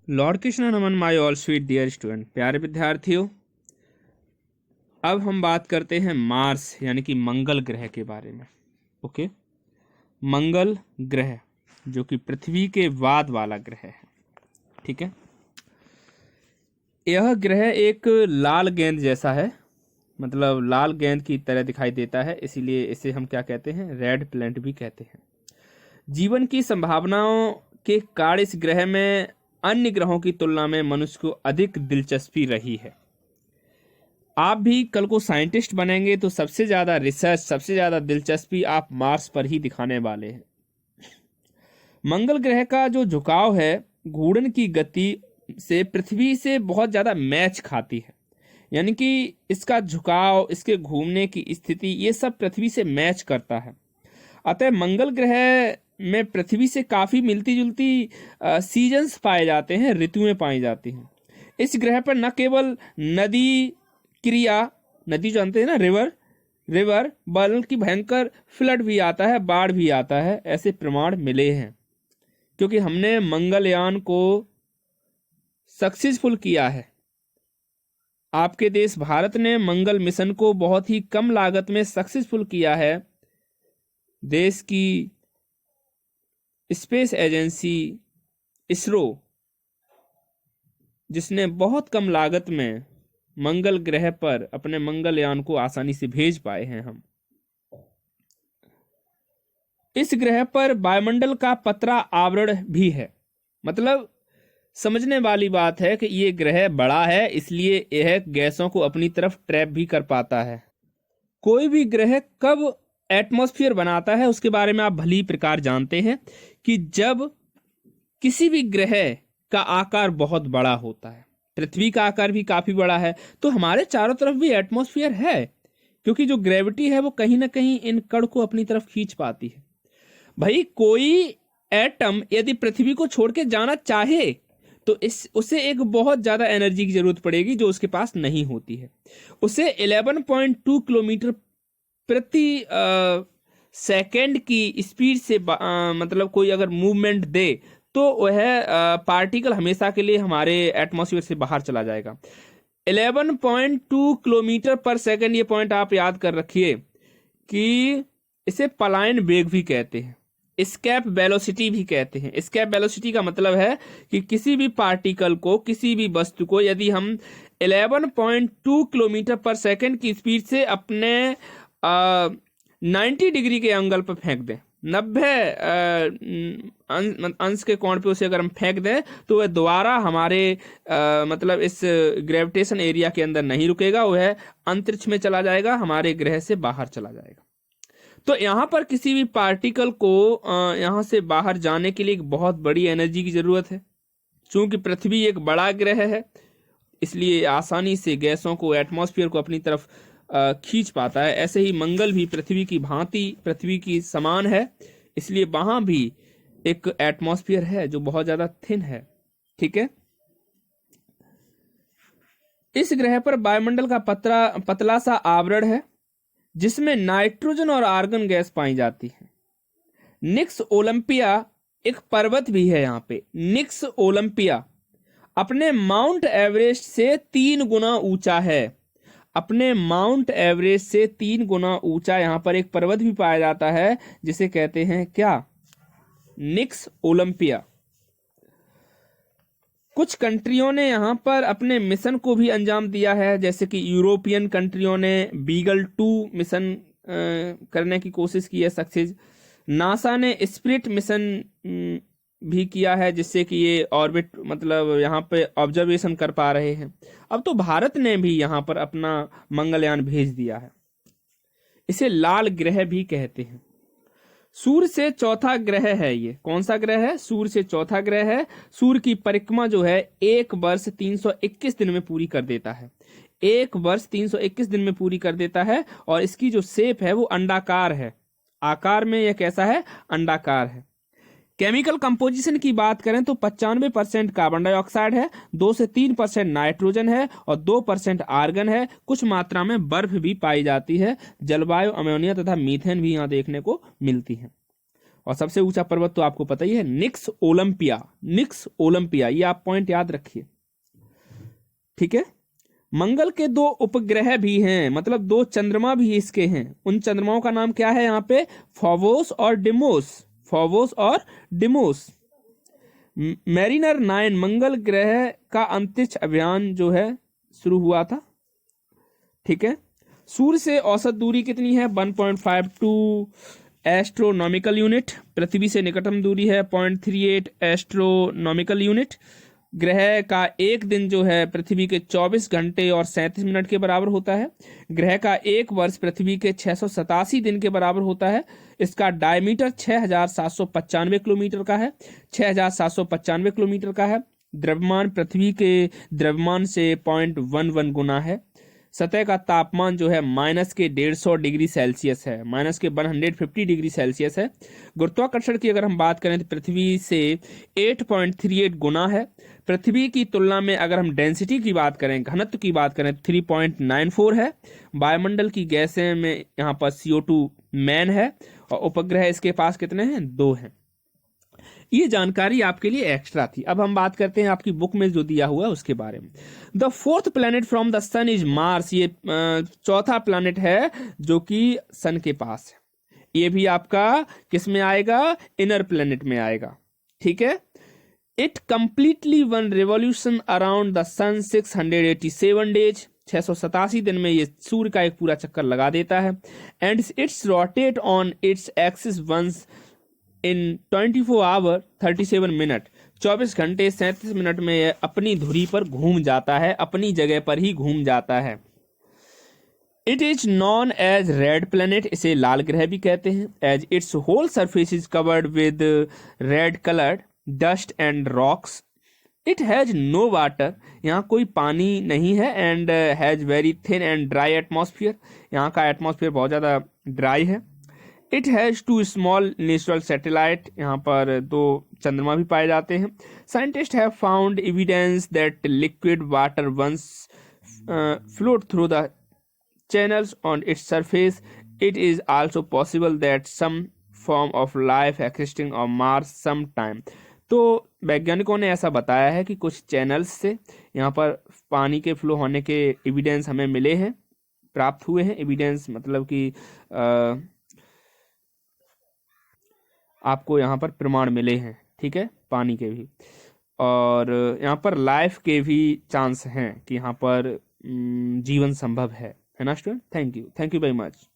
Lord Krishna नमन my all sweet dear student, प्यारे विद्यार्थियों। अब हम बात करते हैं मार्स यानी कि मंगल ग्रह के बारे में। ओके, मंगल ग्रह जो कि पृथ्वी के बाद वाला ग्रह है। ठीक है, यह ग्रह एक लाल गेंद जैसा है, मतलब लाल गेंद की तरह दिखाई देता है, इसीलिए इसे हम क्या कहते हैं, रेड प्लैनेट भी कहते हैं। जीवन की संभावनाओं के कारण इस ग्रह में अन्य ग्रहों की तुलना में मनुष्य को अधिक दिलचस्पी रही है। आप भी कल को साइंटिस्ट बनेंगे तो सबसे ज्यादा रिसर्च, सबसे ज्यादा दिलचस्पी आप मार्स पर ही दिखाने वाले हैं। मंगल ग्रह का जो झुकाव है घूर्णन की गति से पृथ्वी से बहुत ज्यादा मैच खाती है, यानी कि इसका झुकाव, इसके घूमने की स्थिति, ये सब पृथ्वी से मैच करता है। अतः मंगल ग्रह में पृथ्वी से काफी मिलती जुलती सीजन्स पाए जाते हैं, ऋतुएं पाई जाती हैं। इस ग्रह पर न केवल नदी क्रिया, नदी जानते हैं ना, रिवर, बल्कि भयंकर फ्लड भी आता है, बाढ़ भी आता है, ऐसे प्रमाण मिले हैं। क्योंकि हमने मंगलयान को सक्सेसफुल किया है। आपके देश भारत ने मंगल मिशन को बहुत ही कम लागत में सक्सेसफुल किया है। देश की स्पेस एजेंसी इसरो, जिसने बहुत कम लागत में मंगल ग्रह पर अपने मंगलयान को आसानी से भेज पाए हैं हम। इस ग्रह पर वायुमंडल का पतला आवरण भी है। मतलब समझने वाली बात है कि ये ग्रह बड़ा है, इसलिए यह गैसों को अपनी तरफ ट्रैप भी कर पाता है। कोई भी ग्रह कब एटमॉस्फेयर बनाता है उसके बारे में आप भली प्रकार जानते हैं कि जब किसी भी ग्रह का आकार बहुत बड़ा होता है। पृथ्वी का आकार भी काफी बड़ा है, तो हमारे चारों तरफ भी एटमॉस्फेयर है, क्योंकि जो ग्रेविटी है वो कहीं ना कहीं इन कण को अपनी तरफ खींच पाती है। भाई कोई एटम यदि पृथ्वी को छोड़ के जाना चाहे तो उसे एक बहुत ज्यादा एनर्जी की जरूरत पड़ेगी जो उसके पास नहीं होती है। उसे 11.2 किलोमीटर प्रति सेकेंड की स्पीड से मतलब कोई अगर मूवमेंट दे तो वह पार्टिकल हमेशा के लिए हमारे एटमॉस्फेयर से बाहर चला जाएगा। 11.2 किलोमीटर पर सेकेंड, ये पॉइंट आप याद कर रखिए कि इसे पलायन वेग भी कहते हैं, एस्केप वेलोसिटी भी कहते हैं। एस्केप वेलोसिटी का मतलब है कि किसी भी पार्टिकल को, किसी भी वस्तु को यदि हम 11.2 किलोमीटर पर सेकेंड की स्पीड से अपने 90 डिग्री के एंगल पर फेंक दें, 90 अंश के कोण पे उसे अगर हम फेंक दें तो वह दोबारा हमारे मतलब इस ग्रेविटेशन एरिया के अंदर नहीं रुकेगा, वह अंतरिक्ष में चला जाएगा, हमारे ग्रह से बाहर चला जाएगा। तो यहाँ पर किसी भी पार्टिकल को यहाँ से बाहर जाने के लिए एक बहुत बड़ी एनर्जी की जरूरत है। चूंकि पृथ्वी एक बड़ा ग्रह है, इसलिए आसानी से गैसों को, एटमॉस्फेयर को अपनी तरफ खींच पाता है। ऐसे ही मंगल भी पृथ्वी की भांति, पृथ्वी की समान है, इसलिए वहां भी एक एटमॉस्फेयर है जो बहुत ज्यादा थिन है। ठीक है, इस ग्रह पर वायुमंडल का पतला सा आवरण है जिसमें नाइट्रोजन और आर्गन गैस पाई जाती है। निक्स ओलंपिया एक पर्वत भी है यहाँ पे। निक्स ओलंपिया अपने माउंट एवरेस्ट से 3 गुना ऊंचा है। अपने माउंट एवरेस्ट से 3 गुना ऊंचा यहाँ पर एक पर्वत भी पाया जाता है जिसे कहते हैं क्या, निक्स ओलंपिया। कुछ कंट्रियों ने यहाँ पर अपने मिशन को भी अंजाम दिया है, जैसे कि यूरोपियन कंट्रियों ने बीगल 2 मिशन करने की कोशिश की है, सक्सेस। नासा ने स्पिरिट मिशन भी किया है, जिससे कि ये ऑर्बिट, मतलब यहाँ पे ऑब्जर्वेशन कर पा रहे हैं। अब तो भारत ने भी यहाँ पर अपना मंगलयान भेज दिया है। इसे लाल ग्रह भी कहते हैं। सूर्य से चौथा ग्रह है ये। कौन सा ग्रह है? सूर्य से चौथा ग्रह है। सूर्य की परिक्रमा जो है 1 वर्ष 321 दिन में पूरी कर देता है। 1 वर्ष 321 दिन में पूरी कर देता है, और इसकी जो शेप है वो अंडाकार है। आकार में यह कैसा है? अंडाकार है। केमिकल कंपोजिशन की बात करें तो 95% कार्बन डाइऑक्साइड है, 2 से 3% नाइट्रोजन है और 2% आर्गन है। कुछ मात्रा में बर्फ भी पाई जाती है। जलवायु अमोनिया तथा मीथेन भी यहाँ देखने को मिलती है। और सबसे ऊंचा पर्वत तो आपको पता ही है, निक्स ओलंपिया। निक्स ओलंपिया, ये आप पॉइंट याद रखिए, ठीक है। मंगल के 2 उपग्रह भी हैं, मतलब 2 चंद्रमा भी इसके हैं। उन चंद्रमाओं का नाम क्या है यहाँ पे? फोबोस और डिमोस। फोबोस और डिमोस। मैरिनर 9 मंगल ग्रह का अंतरिक्ष अभियान जो है शुरू हुआ था, ठीक है। सूर्य से औसत दूरी कितनी है? 1.52 एस्ट्रोनॉमिकल यूनिट। पृथ्वी से निकटतम दूरी है 0.38 एस्ट्रोनॉमिकल यूनिट। ग्रह का एक दिन जो है पृथ्वी के 24 घंटे और 37 मिनट के बराबर होता है। ग्रह का एक वर्ष पृथ्वी के 687 दिन के बराबर होता है। इसका डायमीटर 6795 किलोमीटर का है। 6795 किलोमीटर का है। द्रव्यमान पृथ्वी के द्रव्यमान से 0.11 गुना है। सतह का तापमान जो है -150 डिग्री सेल्सियस है, -150 डिग्री सेल्सियस है। गुरुत्वाकर्षण की अगर हम बात करें तो पृथ्वी से 8.38 गुना है। पृथ्वी की तुलना में अगर हम डेंसिटी की बात करें, घनत्व की बात करें, 3.94 है। वायुमंडल की गैसें में यहाँ पर CO2 मेन है और उपग्रह इसके पास कितने हैं? 2 हैं। ये जानकारी आपके लिए एक्स्ट्रा थी। अब हम बात करते हैं आपकी बुक में जो दिया हुआ है उसके बारे में। The 4th planet from the sun is Mars. ये 4था प्लैनेट है जो कि सन के पास है। ये भी आपका किस में आएगा? इनर प्लैनेट में आएगा, ठीक है। It completely one revolution around the sun 687 days. 687 दिन में ये सूर्य का एक पूरा चक्कर लगा देता है। And its rotate on its axis once in 24 hour 37 minute. 24 घंटे 37 मिनट में यह अपनी धुरी पर घूम जाता है, अपनी जगह पर ही घूम जाता है। It is known as red planet. इसे लाल ग्रह भी कहते हैं। As its whole surface is covered with red coloured dust and rocks. It has no water. यहाँ कोई पानी नहीं है। And has very thin and dry atmosphere. यहाँ का एटमॉस्फेयर बहुत ज़्यादा ड्राई है। It has 2 small natural satellite. यहाँ पर 2 चंद्रमा भी पाए जाते हैं। Scientist have found evidence that liquid water once float through the channels on its surface. It is also possible that some form of life existing on Mars some time. तो वैज्ञानिकों ने ऐसा बताया है कि कुछ चैनल्स से यहाँ पर पानी के फ्लो होने के एविडेंस हमें मिले हैं, प्राप्त हुए हैं। एविडेंस मतलब कि आपको यहाँ पर प्रमाण मिले हैं, ठीक है, पानी के भी। और यहाँ पर लाइफ के भी चांस हैं कि यहाँ पर जीवन संभव है ना student. Thank you very much.